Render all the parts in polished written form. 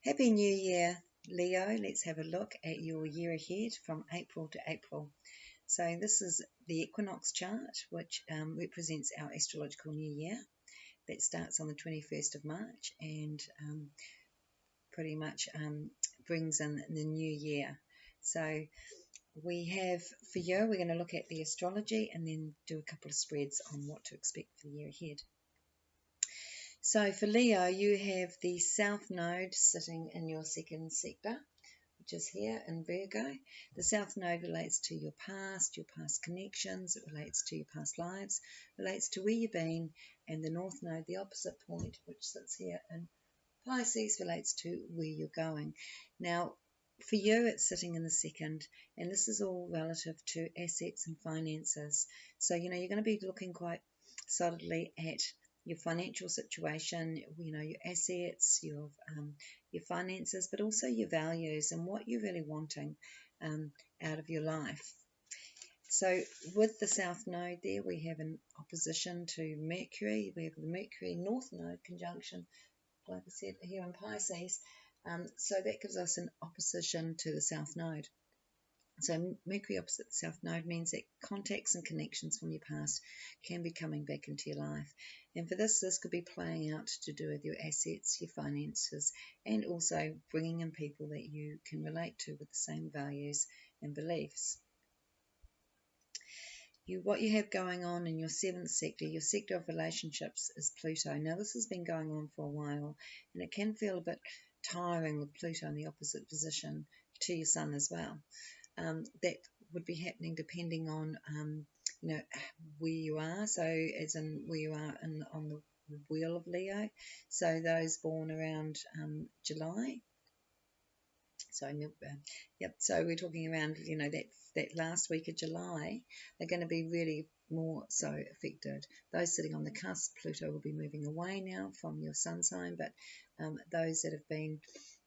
Happy New Year, Leo. Let's have a look at your year ahead from April to April. So this is the equinox chart, which represents our astrological new year. That starts on the 21st of March and pretty much brings in the new year. So we have, for you, we're going to look at the astrology and then do a couple of spreads on what to expect for the year ahead. So for Leo, you have the South Node sitting in your second sector, which is here in Virgo. The South Node relates to your past connections, it relates to your past lives, relates to where you've been, and the North Node, the opposite point, which sits here in Pisces, relates to where you're going. Now, for you, it's sitting in the second, and this is all relative to assets and finances. So, you're going to be looking quite solidly at your financial situation, your assets, your finances, but also your values and what you're really wanting out of your life. So with the South Node there, we have an opposition to Mercury. We have the Mercury North Node conjunction, like I said, here in Pisces. So that gives us an opposition to the South Node. So Mercury opposite the South Node means that contacts and connections from your past can be coming back into your life. And for this could be playing out to do with your assets, your finances, and also bringing in people that you can relate to with the same values and beliefs. What you have going on in your seventh sector, your sector of relationships, is Pluto. Now this has been going on for a while, and it can feel a bit tiring with Pluto in the opposite position to your Sun as well. That would be happening depending on where you are, so as in where you are on the wheel of Leo. So those born around July. So we're talking around that last week of July are going to be really more so affected. Those sitting on the cusp, Pluto will be moving away now from your sun sign, but those that have been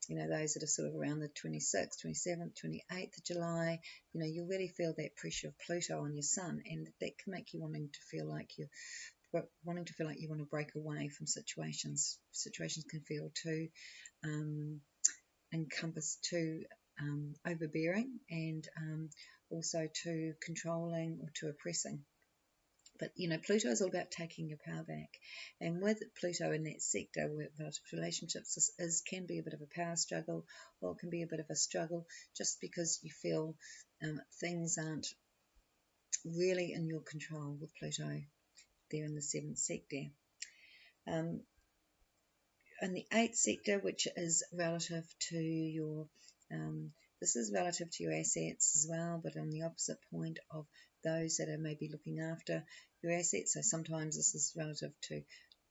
those that are sort of around the 26th, 27th, 28th of July, you really feel that pressure of Pluto on your sun, and that can make you wanting to feel like you want to break away from situations. Situations can feel too too overbearing and also too controlling or too oppressing. But, Pluto is all about taking your power back. And with Pluto in that sector, with relationships, can be a bit of a power struggle, or it can be a bit of a struggle just because you feel things aren't really in your control with Pluto there in the seventh sector. In the eighth sector, which is relative to your this is relative to your assets as well, but on the opposite point of those that are maybe looking after your assets. So sometimes this is relative to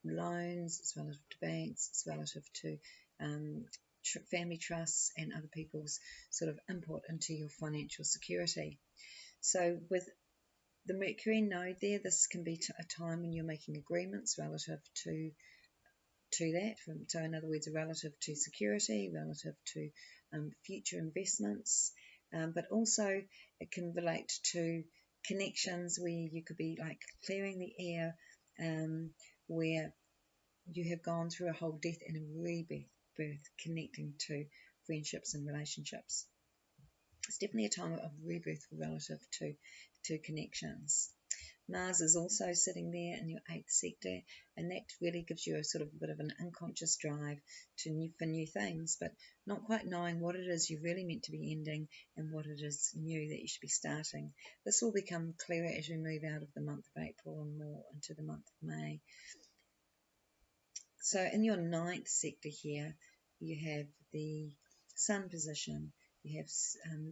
loans, it's relative to banks, it's relative to family trusts and other people's sort of input into your financial security. So with the Mercury node there, this can be a time when you're making agreements relative to that. So in other words, relative to security, relative to future investments, but also it can relate to connections where you could be like clearing the air, where you have gone through a whole death and a rebirth connecting to friendships and relationships. It's definitely a time of rebirth relative to connections. Mars is also sitting there in your eighth sector, and that really gives you a sort of a bit of an unconscious drive for new things, but not quite knowing what it is you're really meant to be ending and what it is new that you should be starting. This will become clearer as we move out of the month of April and more into the month of May. So in your ninth sector here, you have the Sun position. You have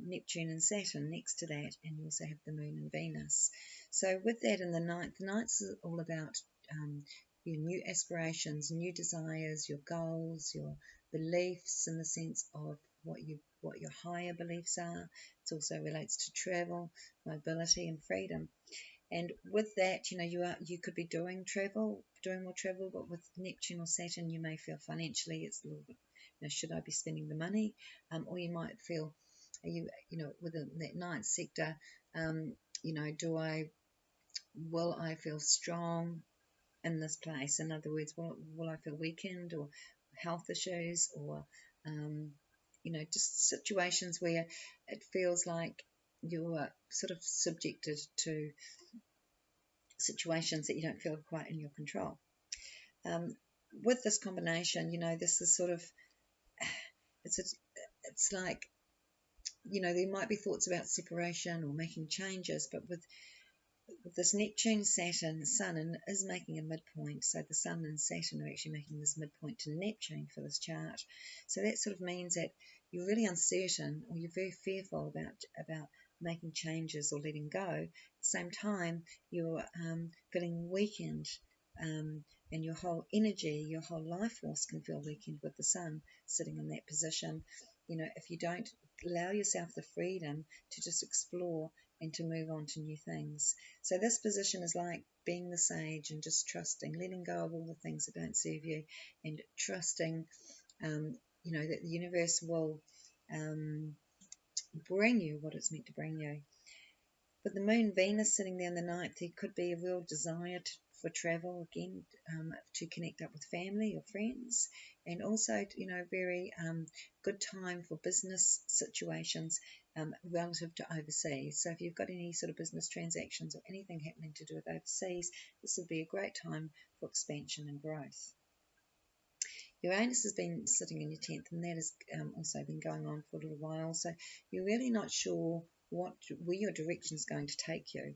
Neptune and Saturn next to that, and you also have the Moon and Venus. So with that in the ninth is all about your new aspirations, new desires, your goals, your beliefs in the sense of what your higher beliefs are. It also relates to travel, mobility, and freedom. And with that, you could be doing more travel, but with Neptune or Saturn, you may feel financially it's a little bit, should I be spending the money? Or you might feel, within that ninth sector, will I feel strong in this place? In other words, will I feel weakened or health issues or You know, just situations where it feels like you're sort of subjected to situations that you don't feel are quite in your control. With this combination, you know, this is sort of, it's like, you know, there might be thoughts about separation or making changes, but with this Neptune, Saturn, Sun, and is making a midpoint. So the Sun and Saturn are actually making this midpoint to Neptune for this chart. So that sort of means that you're really uncertain, or you're very fearful about making changes or letting go. At the same time, you're feeling weakened, and your whole energy, your whole life force can feel weakened with the Sun sitting in that position. You know, if you don't allow yourself the freedom to just explore and to move on to new things. So this position is like being the sage and just trusting, letting go of all the things that don't serve you, and trusting, you know, that the universe will bring you what it's meant to bring you. With the moon Venus sitting there in the ninth, there could be a real desire for travel again, to connect up with family or friends, and also, you know, very good time for business situations relative to overseas. So if you've got any sort of business transactions or anything happening to do with overseas, this would be a great time for expansion and growth. Uranus has been sitting in your 10th, and that has also been going on for a little while. So you're really not sure where your direction is going to take you.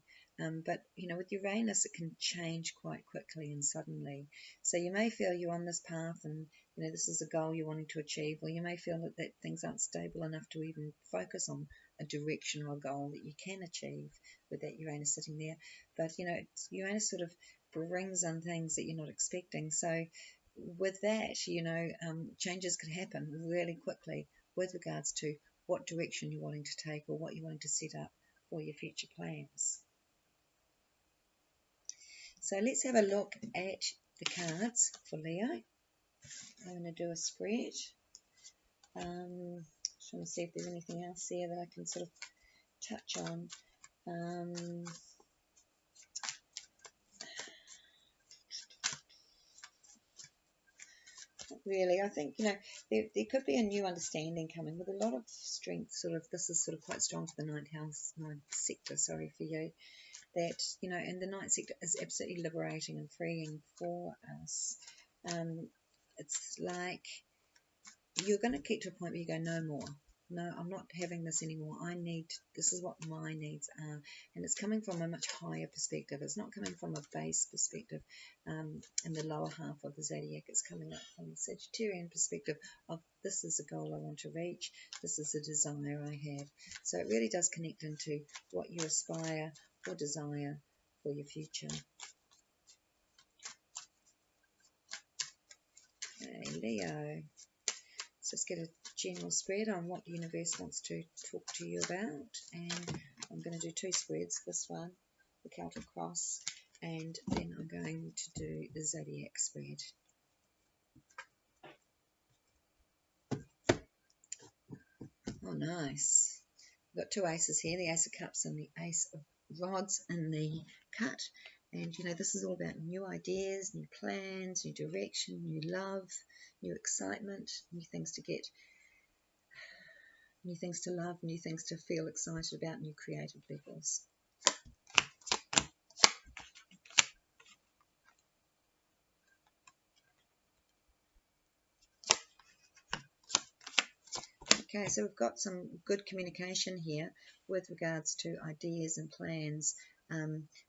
But, you know, with Uranus, it can change quite quickly and suddenly. So you may feel you're on this path and, you know, this is a goal you're wanting to achieve, or you may feel that things aren't stable enough to even focus on a direction or a goal that you can achieve with that Uranus sitting there. But, you know, Uranus sort of brings in things that you're not expecting. So with that, you know, changes could happen really quickly with regards to what direction you're wanting to take or what you're wanting to set up for your future plans. So let's have a look at the cards for Leo. I'm going to do a spread. Just want to see if there's anything else there that I can sort of touch on. Really, I think, you know, there could be a new understanding coming with a lot of strength. Sort of, this is sort of quite strong for the ninth sector. Sorry for you. That, you know, and the ninth sector is absolutely liberating and freeing for us. It's like you're going to get to a point where you go, no more. No, I'm not having this anymore. This is what my needs are. And it's coming from a much higher perspective. It's not coming from a base perspective in the lower half of the zodiac. It's coming up from the Sagittarian perspective of, this is a goal I want to reach. This is a desire I have. So it really does connect into what you aspire or desire for your future. Okay, Leo. Let's just get a general spread on what the universe wants to talk to you about. And I'm going to do two spreads. This one, the Celtic Cross, and then I'm going to do the Zodiac spread. Oh, nice. We've got two aces here, the Ace of Cups and the Ace of Rods in the cut. And, you know, this is all about new ideas, new plans, new direction, new love, new excitement, new things to get, new things to love, new things to feel excited about, new creative levels. Okay, so we've got some good communication here with regards to ideas and plans,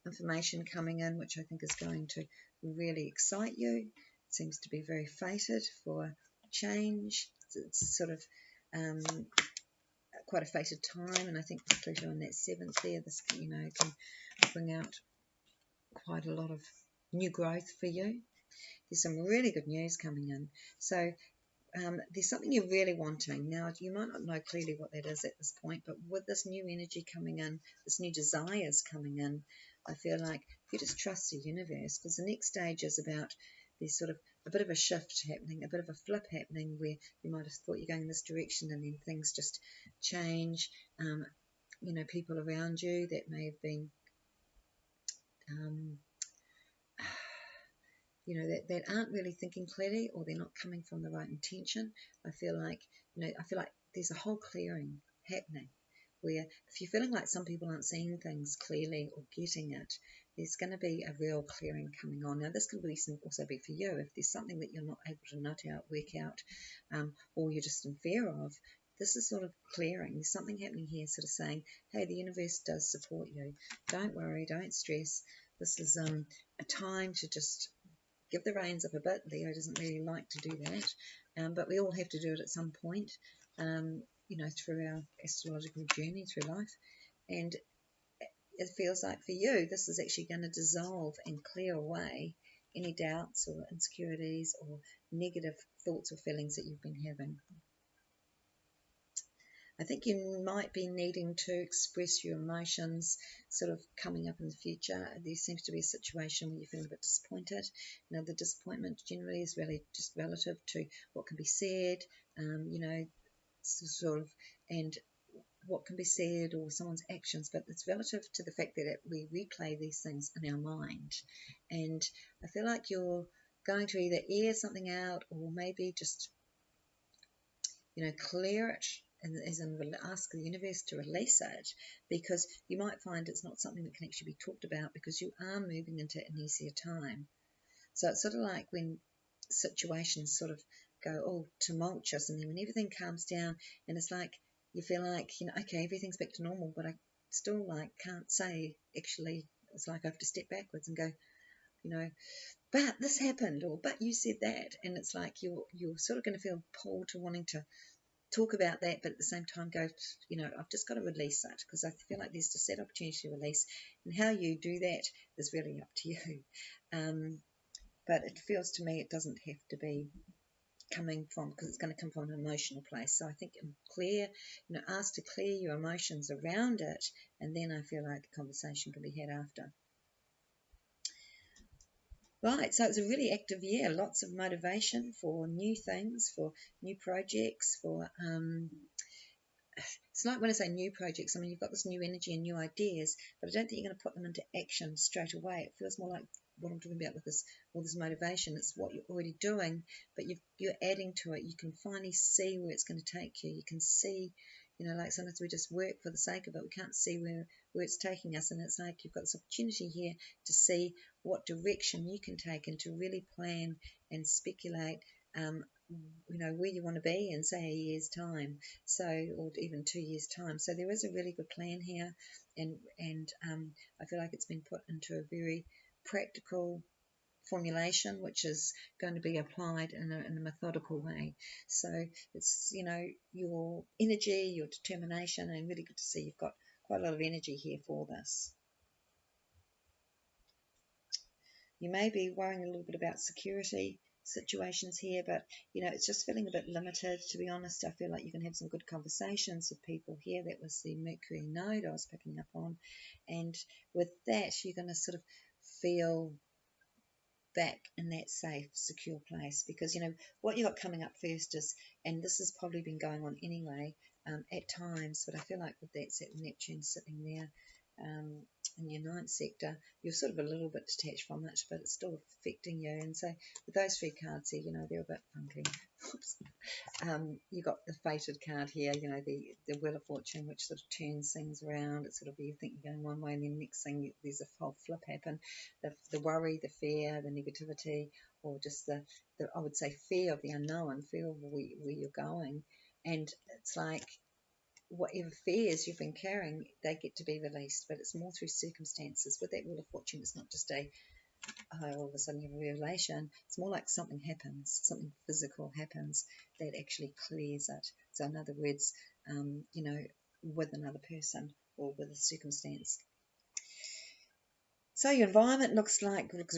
information coming in, which I think is going to really excite you. It seems to be very fated for change. It's sort of quite a fated time, and I think particularly on that seventh there, this, you know, can bring out quite a lot of new growth for you. There's some really good news coming in. So there's something you're really wanting. Now, you might not know clearly what that is at this point, but with this new energy coming in, this new desires coming in, I feel like you just trust the universe, because the next stage is about there's sort of a bit of a shift happening, a bit of a flip happening, where you might have thought you're going in this direction and then things just change. You know, people around you that may have been you know, that aren't really thinking clearly, or they're not coming from the right intention. I feel like, I feel like there's a whole clearing happening, where if you're feeling like some people aren't seeing things clearly or getting it, there's going to be a real clearing coming on. Now, this can also be for you. If there's something that you're not able to nut out, work out, or you're just in fear of, this is sort of clearing. There's something happening here sort of saying, hey, the universe does support you. Don't worry, don't stress. This is a time to just give the reins up a bit. Leo doesn't really like to do that, but we all have to do it at some point, through our astrological journey through life. And it feels like for you, this is actually going to dissolve and clear away any doubts or insecurities or negative thoughts or feelings that you've been having. I think you might be needing to express your emotions sort of coming up in the future. There seems to be a situation where you're feeling a bit disappointed. Now, the disappointment generally is really just relative to what can be said, sort of, and what can be said or someone's actions, but it's relative to the fact that we replay these things in our mind. And I feel like you're going to either air something out or maybe just, clear it, and as in ask the universe to release it, because you might find it's not something that can actually be talked about because you are moving into an easier time. So it's sort of like when situations sort of go all tumultuous, and then when everything calms down and it's like you feel like, okay, everything's back to normal, but I still can't say actually. It's like I have to step backwards and go, but this happened, or but you said that, and it's like you're sort of going to feel pulled to wanting to talk about that, but at the same time go, I've just got to release it, because I feel like there's just that opportunity to release, and how you do that is really up to you. But it feels to me it doesn't have to be coming from, because it's going to come from an emotional place. So I think ask to clear your emotions around it, and then I feel like the conversation can be had after. Right, so it's a really active year, lots of motivation for new things, for new projects, for it's like when I say new projects, I mean, you've got this new energy and new ideas, but I don't think you're going to put them into action straight away. It feels more like what I'm talking about with all this motivation. It's what you're already doing, but you're adding to it. You can finally see where it's going to take you. You can see, like sometimes we just work for the sake of it. We can't see where it's taking us, and it's like you've got this opportunity here to see what direction you can take and to really plan and speculate where you want to be in, say, a year's time, or even 2 years' time. So there is a really good plan here, and I feel like it's been put into a very practical formulation, which is going to be applied in a methodical way. So it's, your energy, your determination, and really good to see you've got quite a lot of energy here for this. You may be worrying a little bit about security situations here, but it's just feeling a bit limited, to be honest. I feel like you can have some good conversations with people here. That was the Mercury node I was picking up on, and with that you're going to sort of feel back in that safe, secure place, because what you got coming up first is, and this has probably been going on anyway at times, but I feel like with that Neptune sitting there in your ninth sector, you're sort of a little bit detached from it, but it's still affecting you. And so with those three cards here, they're a bit funky. You got the fated card here, the Wheel of Fortune, which sort of turns things around. It's sort of, you think you're going one way, and then the next thing there's a whole flip happen. The worry, the fear, the negativity, or just the I would say fear of the unknown, fear of where you're going. And it's like whatever fears you've been carrying, they get to be released, but it's more through circumstances. With that Wheel of Fortune, it's not just all of a sudden you have a revelation. It's more like something happens, something physical happens that actually clears it. So in other words, with another person or with a circumstance. So your environment looks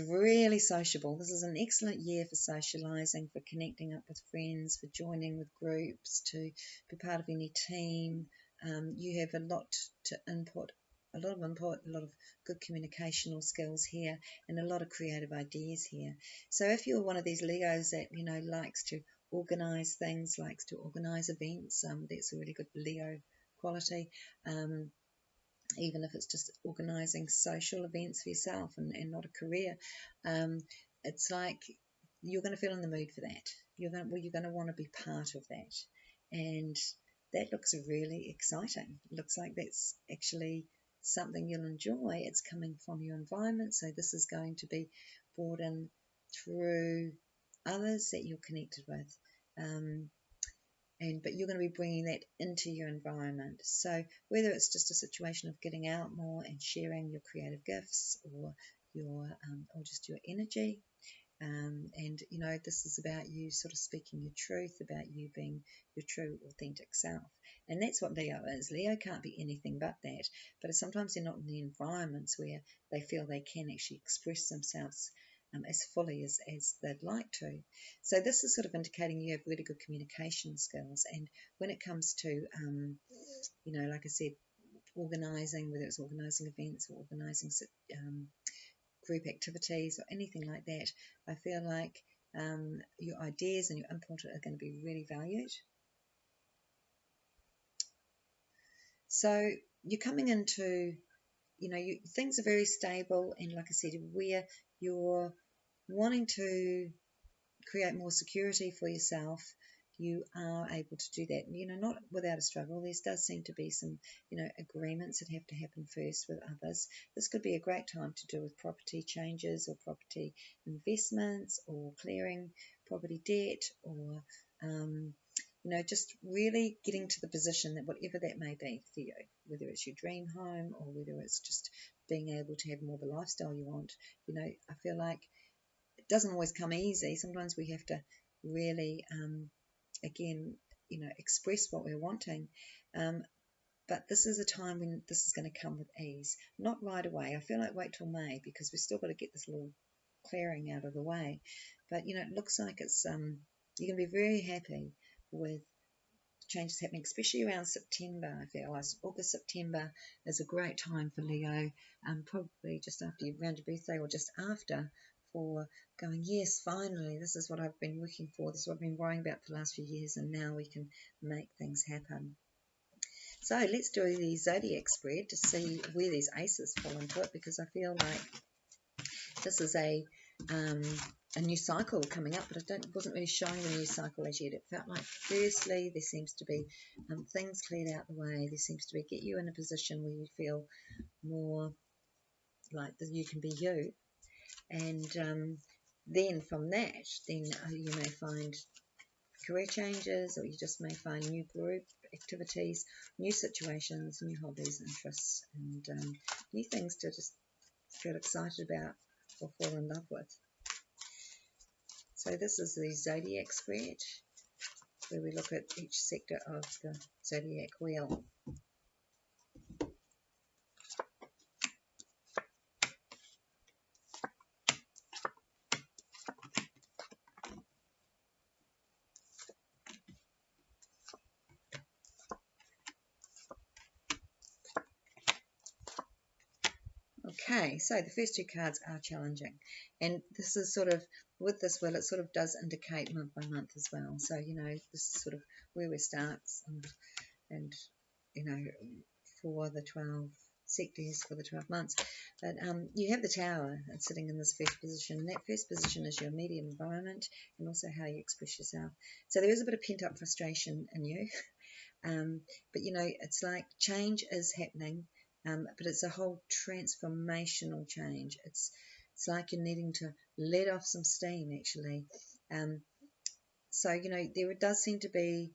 really sociable. This is an excellent year for socializing, for connecting up with friends, for joining with groups, to be part of any team. You have a lot to input, a lot of good communicational skills here, and a lot of creative ideas here. So if you're one of these Leos that, likes to organize things, likes to organize events, that's a really good Leo quality. Even if it's just organising social events for yourself and not a career. it's like you're going to feel in the mood for that. You're going to want to be part of that, and that looks really exciting. It looks like that's actually something you'll enjoy. It's coming from your environment, so this is going to be brought in through others that you're connected with. But you're going to be bringing that into your environment. So whether it's just a situation of getting out more and sharing your creative gifts, or or just your energy, and this is about you sort of speaking your truth, about you being your true authentic self. And that's what Leo is. Leo can't be anything but that, but sometimes they're not in the environments where they feel they can actually express themselves as fully as they'd like to. So this is sort of indicating you have really good communication skills. And when it comes to, like I said, organising, whether it's organising events or organising group activities or anything like that, I feel like your ideas and your input are going to be really valued. So you're coming into, things are very stable, and like I said, where you're wanting to create more security for yourself, you are able to do that, not without a struggle. There does seem to be some, agreements that have to happen first with others. This could be a great time to do with property changes or property investments or clearing property debt, or, just really getting to the position that whatever that may be for you, whether it's your dream home or whether it's just being able to have more of a lifestyle you want, I feel like it doesn't always come easy. Sometimes we have to really, again, express what we're wanting. But this is a time when this is going to come with ease. Not right away. I feel like wait till May, because we've still got to get this little clearing out of the way. But, it looks like it's you're going to be very happy with changes happening, especially around September. I feel like August, September is a great time for Leo, probably just after around your birthday or just after, for going, yes, finally, this is what I've been working for, this is what I've been worrying about for the last few years, and now we can make things happen. So let's do the zodiac spread to see where these aces fall into it, because I feel like this is a new cycle coming up, but it wasn't really showing the new cycle as yet. It felt like, firstly, there seems to be things cleared out the way. There seems to be get you in a position where you feel more like that you can be you. And then from that, then you may find career changes, or you just may find new group activities, new situations, new hobbies, interests, and new things to just feel excited about or fall in love with. So this is the zodiac spread, where we look at each sector of the zodiac wheel. Okay, so the first two cards are challenging, and this is sort of, with this wheel, it sort of does indicate month by month as well. So, this is sort of where we start, and for the 12 sectors for the 12 months. But you have the Tower sitting in this first position. That first position is your immediate environment and also how you express yourself. So there is a bit of pent-up frustration in you. But it's like change is happening, but it's a whole transformational change. It's like you're needing to let off some steam, actually. So there does seem to be,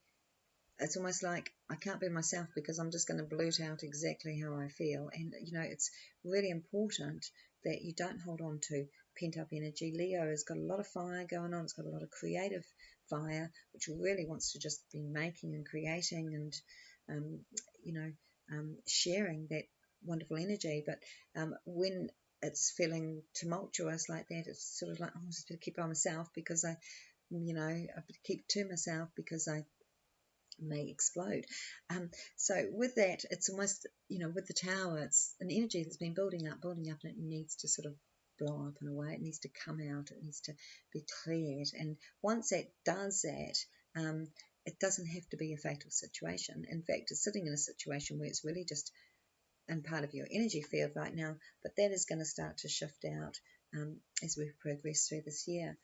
it's almost like I can't be myself because I'm just going to blurt out exactly how I feel. And it's really important that you don't hold on to pent-up energy. Leo has got a lot of fire going on. It's got a lot of creative fire, which really wants to just be making and creating and sharing that wonderful energy. But when it's feeling tumultuous like that, it's sort of like, oh, I'm just going to keep by myself because I keep to myself because I may explode. So with that, it's almost, with the Tower, it's an energy that's been building up, and it needs to sort of blow up in a way. It needs to come out. It needs to be cleared. And once it does that, it doesn't have to be a fatal situation. In fact, it's sitting in a situation where it's really just in part of your energy field right now, but that is going to start to shift out as we progress through this year.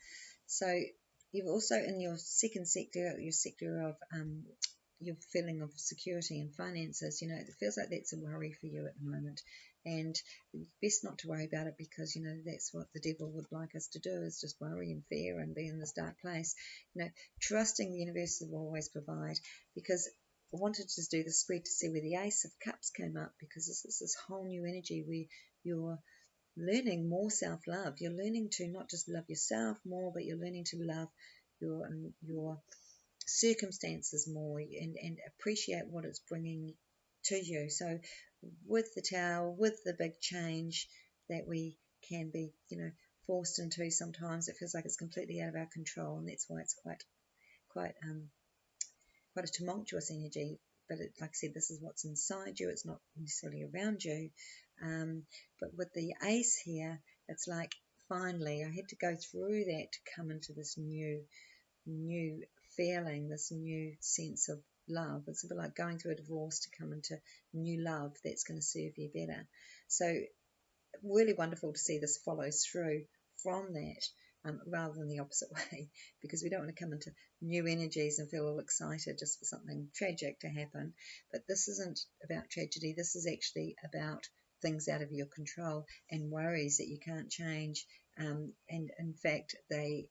So you've also in your second sector, your sector of your feeling of security and finances, it feels like that's a worry for you at the moment. And best not to worry about it, because, that's what the devil would like us to do, is just worry and fear and be in this dark place. Trusting the universe will always provide, because I wanted to do the spread to see where the Ace of Cups came up, because this is this whole new energy where you're learning more self-love. You're learning to not just love yourself more, but you're learning to love your circumstances more, and appreciate what it's bringing to you. So with the Tower, with the big change that we can be, forced into, sometimes it feels like it's completely out of our control, and that's why it's quite a tumultuous energy. But like I said, this is what's inside you. It's not necessarily around you. But with the Ace here, it's like finally I had to go through that to come into this new feeling, this new sense of love. It's a bit like going through a divorce to come into new love that's going to serve you better. So really wonderful to see this follows through from that, rather than the opposite way, because we don't want to come into new energies and feel all excited just for something tragic to happen. But this isn't about tragedy. This is actually about things out of your control and worries that you can't change. And in fact, they're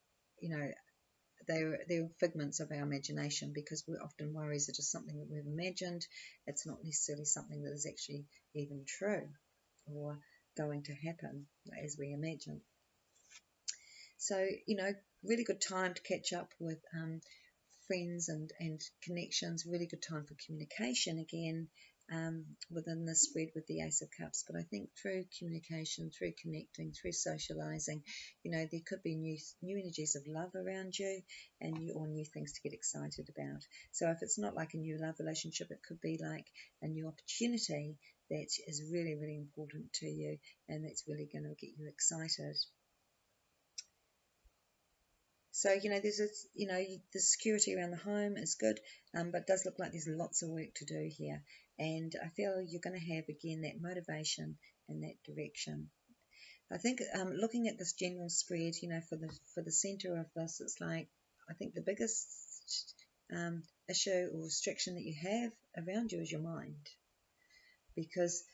figments of our imagination, because we often worries are just something that we've imagined. It's not necessarily something that is actually even true or going to happen as we imagine. So, really good time to catch up with friends and connections. Really good time for communication again, within this spread with the Ace of Cups. But I think through communication, through connecting, through socializing, there could be new energies of love around you, or new things to get excited about. So if it's not like a new love relationship, it could be like a new opportunity that is really, really important to you, and that's really going to get you excited. So, there's the security around the home is good, but it does look like there's lots of work to do here. And I feel you're going to have, again, that motivation and that direction. I think looking at this general spread, for the center of this, it's like, I think the biggest issue or restriction that you have around you is your mind. Because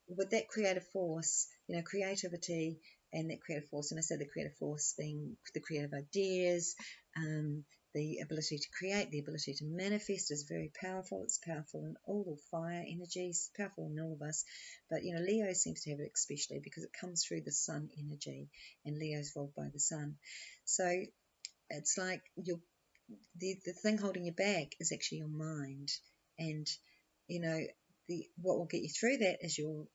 with that creative force, creativity and that creative force, and I say the creative force being the creative ideas, the ability to create, the ability to manifest is very powerful. It's powerful in all the fire energies, powerful in all of us. But, Leo seems to have it especially because it comes through the sun energy, and Leo's ruled by the sun. So it's like the thing holding you back is actually your mind. And, what will get you through that is your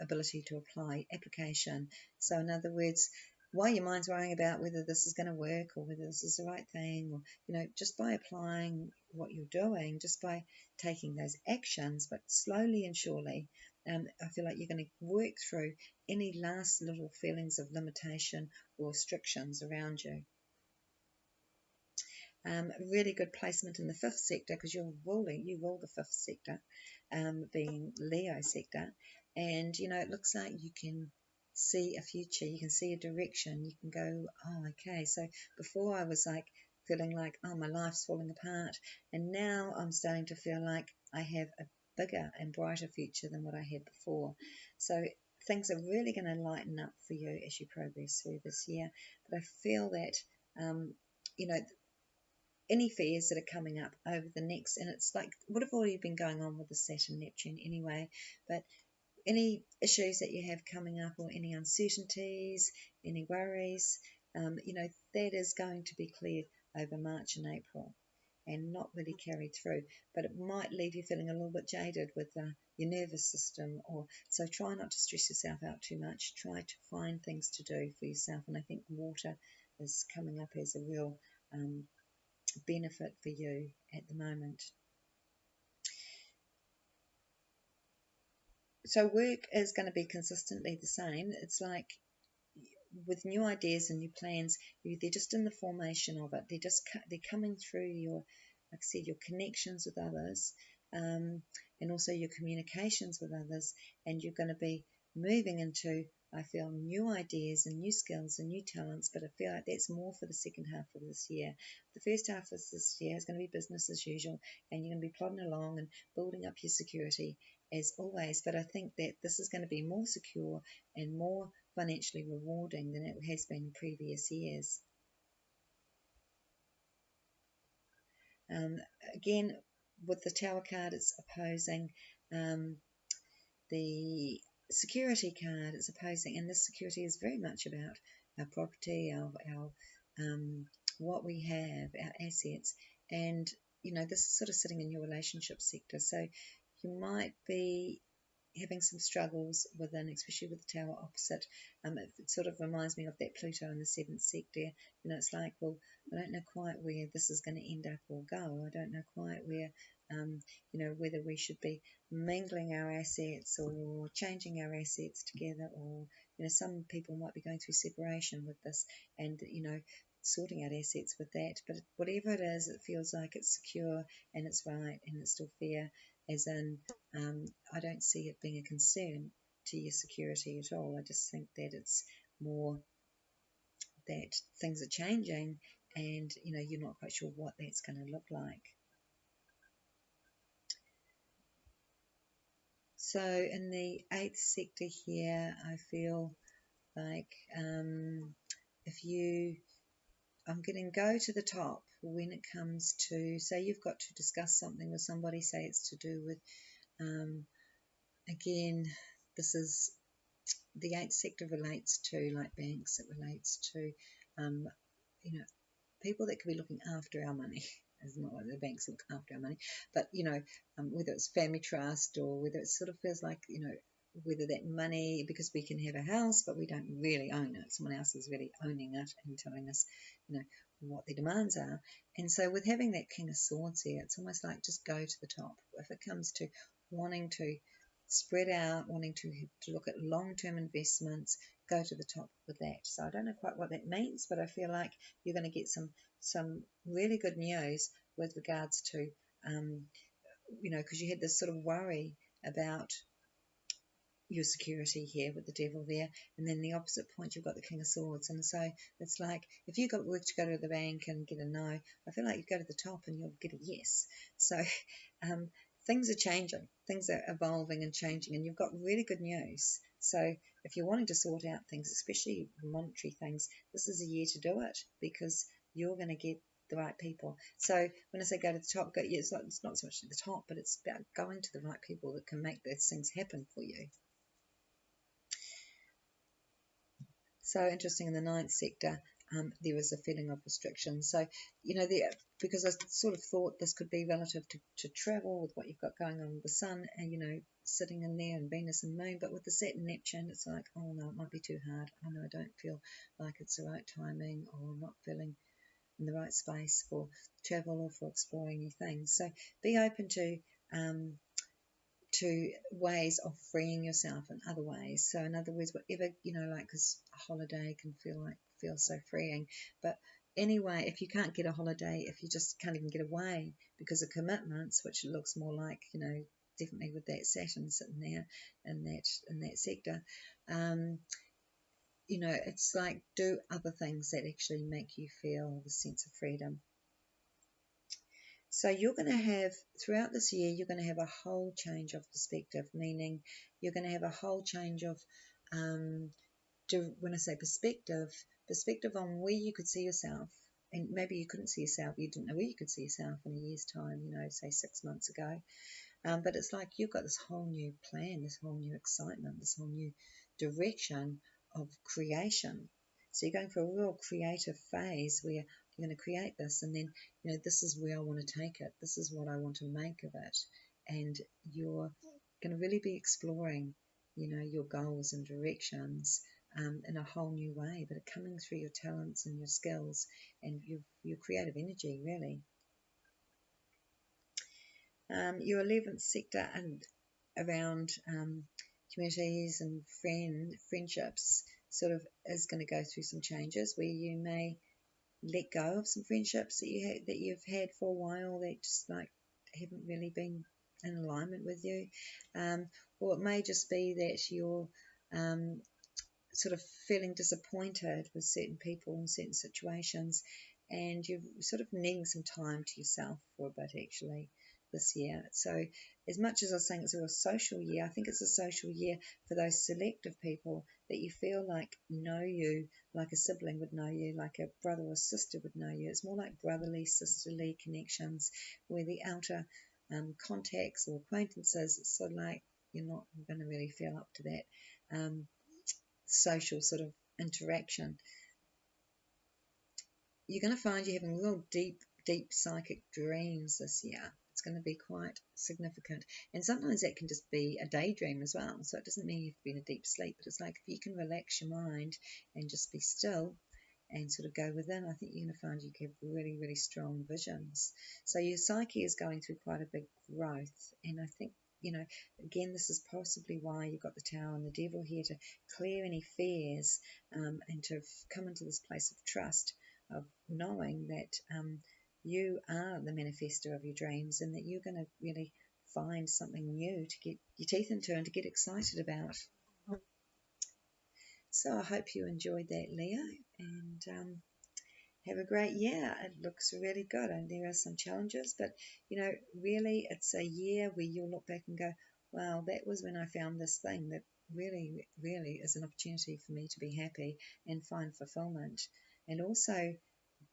ability to apply application. So in other words, while your mind's worrying about whether this is going to work or whether this is the right thing, or just by applying what you're doing, just by taking those actions, but slowly and surely, I feel like you're going to work through any last little feelings of limitation or restrictions around you. Really good placement in the fifth sector, because you rule the fifth sector, being Leo sector, and it looks like you can see a future, you can see a direction, you can go, oh, okay. So before I was like feeling like, oh, my life's falling apart, and now I'm starting to feel like I have a bigger and brighter future than what I had before. So things are really going to lighten up for you as you progress through this year. But I feel that any fears that are coming up over the next, and it's like what have already been going on with the Saturn Neptune anyway, but any issues that you have coming up, or any uncertainties, any worries, that is going to be cleared over March and April and not really carried through. But it might leave you feeling a little bit jaded with your nervous system, or so try not to stress yourself out too much. Try to find things to do for yourself, and I think water is coming up as a real benefit for you at the moment. So work is going to be consistently the same. It's like with new ideas and new plans, they're just in the formation of it. They're coming through your, like I said, your connections with others, and also your communications with others, and you're going to be moving into I feel new ideas and new skills and new talents, but I feel like that's more for the second half of this year. The first half of this year is going to be business as usual, and you're going to be plodding along and building up your security as always. But I think that this is going to be more secure and more financially rewarding than it has been in previous years. Again, with the Tower card, it's opposing the security card. It's opposing, and this security is very much about our property, our what we have, our assets, and this is sort of sitting in your relationship sector. So you might be having some struggles within, especially with the Tower opposite. It sort of reminds me of that Pluto in the seventh sector. It's like, well, I don't know quite where this is going to end up or go. I don't know quite where, whether we should be mingling our assets or changing our assets together, or, some people might be going through separation with this and, sorting out assets with that. But whatever it is, it feels like it's secure and it's right and it's still fair, as in, I don't see it being a concern to your security at all. I just think that it's more that things are changing and, you're not quite sure what that's going to look like. So in the eighth sector here, I feel like I'm getting go to the top when it comes to, say you've got to discuss something with somebody, say it's to do with, again, this is, the eighth sector relates to like banks, it relates to, people that could be looking after our money. It's not like the banks look after our money, but, whether it's family trust or whether it sort of feels like, whether that money, because we can have a house, but we don't really own it. Someone else is really owning it and telling us, what their demands are. And so with having that King of Swords here, it's almost like just go to the top. If it comes to wanting to spread out, wanting to look at long-term investments, go to the top with that. So I don't know quite what that means, but I feel like you're going to get some really good news with regards to, because you had this sort of worry about your security here with the devil there, and then the opposite point you've got the King of Swords. And so it's like, if you've got work to go to the bank and get a no, I feel like you go to the top and you'll get a yes. So things are changing, things are evolving and changing, and you've got really good news. So if you're wanting to sort out things, especially monetary things, this is a year to do it, because you're going to get the right people. So when I say go to the top, it's not so much to the top, but it's about going to the right people that can make those things happen for you. So interesting, in the ninth sector, there is a feeling of restriction. So, because I sort of thought this could be relative to travel with what you've got going on with the sun and, sitting in there and Venus and Moon, but with the Saturn Neptune, it's like, oh no, it might be too hard. I know I don't feel like it's the right timing, or I'm not feeling in the right space for travel or for exploring new things. So be open to ways of freeing yourself in other ways. So in other words, whatever, like, because a holiday can feel so freeing. But anyway, if you can't get a holiday, if you just can't even get away because of commitments, which looks more like, definitely with that Saturn sitting there in that sector, it's like, do other things that actually make you feel the sense of freedom. So you're going to have, throughout this year, you're going to have a whole change of perspective, meaning you're going to have a whole change of, when I say perspective on where you could see yourself. And maybe you couldn't see yourself, you didn't know where you could see yourself in a year's time, say 6 months ago. But it's like you've got this whole new plan, this whole new excitement, this whole new direction of creation. So you're going for a real creative phase where you're going to create this, and then, this is where I want to take it. This is what I want to make of it. And you're going to really be exploring, your goals and directions in a whole new way, but coming through your talents and your skills and your creative energy, really. Your 11th sector and around communities and friendships sort of is going to go through some changes where you may let go of some friendships that you've had for a while that just like haven't really been in alignment with you, or it may just be that you're sort of feeling disappointed with certain people in certain situations, and you're sort of needing some time to yourself for a bit actually this year. So as much as I was saying it's a social year, I think it's a social year for those selective people that you feel like know you, like a sibling would know you, like a brother or sister would know you. It's more like brotherly, sisterly connections, where the outer contacts or acquaintances, it's sort of like you're not going to really feel up to that social sort of interaction. You're going to find you're having real deep psychic dreams this year. It's going to be quite significant. And sometimes that can just be a daydream as well. So it doesn't mean you have to be in a deep sleep, but it's like if you can relax your mind and just be still and sort of go within, I think you're going to find you have really, really strong visions. So your psyche is going through quite a big growth. And I think, again, this is possibly why you've got the Tower and the Devil here, to clear any fears and to come into this place of trust, of knowing that you are the manifestor of your dreams, and that you're going to really find something new to get your teeth into and to get excited about. So I hope you enjoyed that, Leo, and have a great year. It looks really good, and there are some challenges, but really it's a year where you'll look back and go, wow, that was when I found this thing that really, really is an opportunity for me to be happy and find fulfillment, and also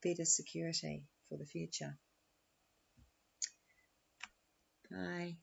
better security for the future. Bye.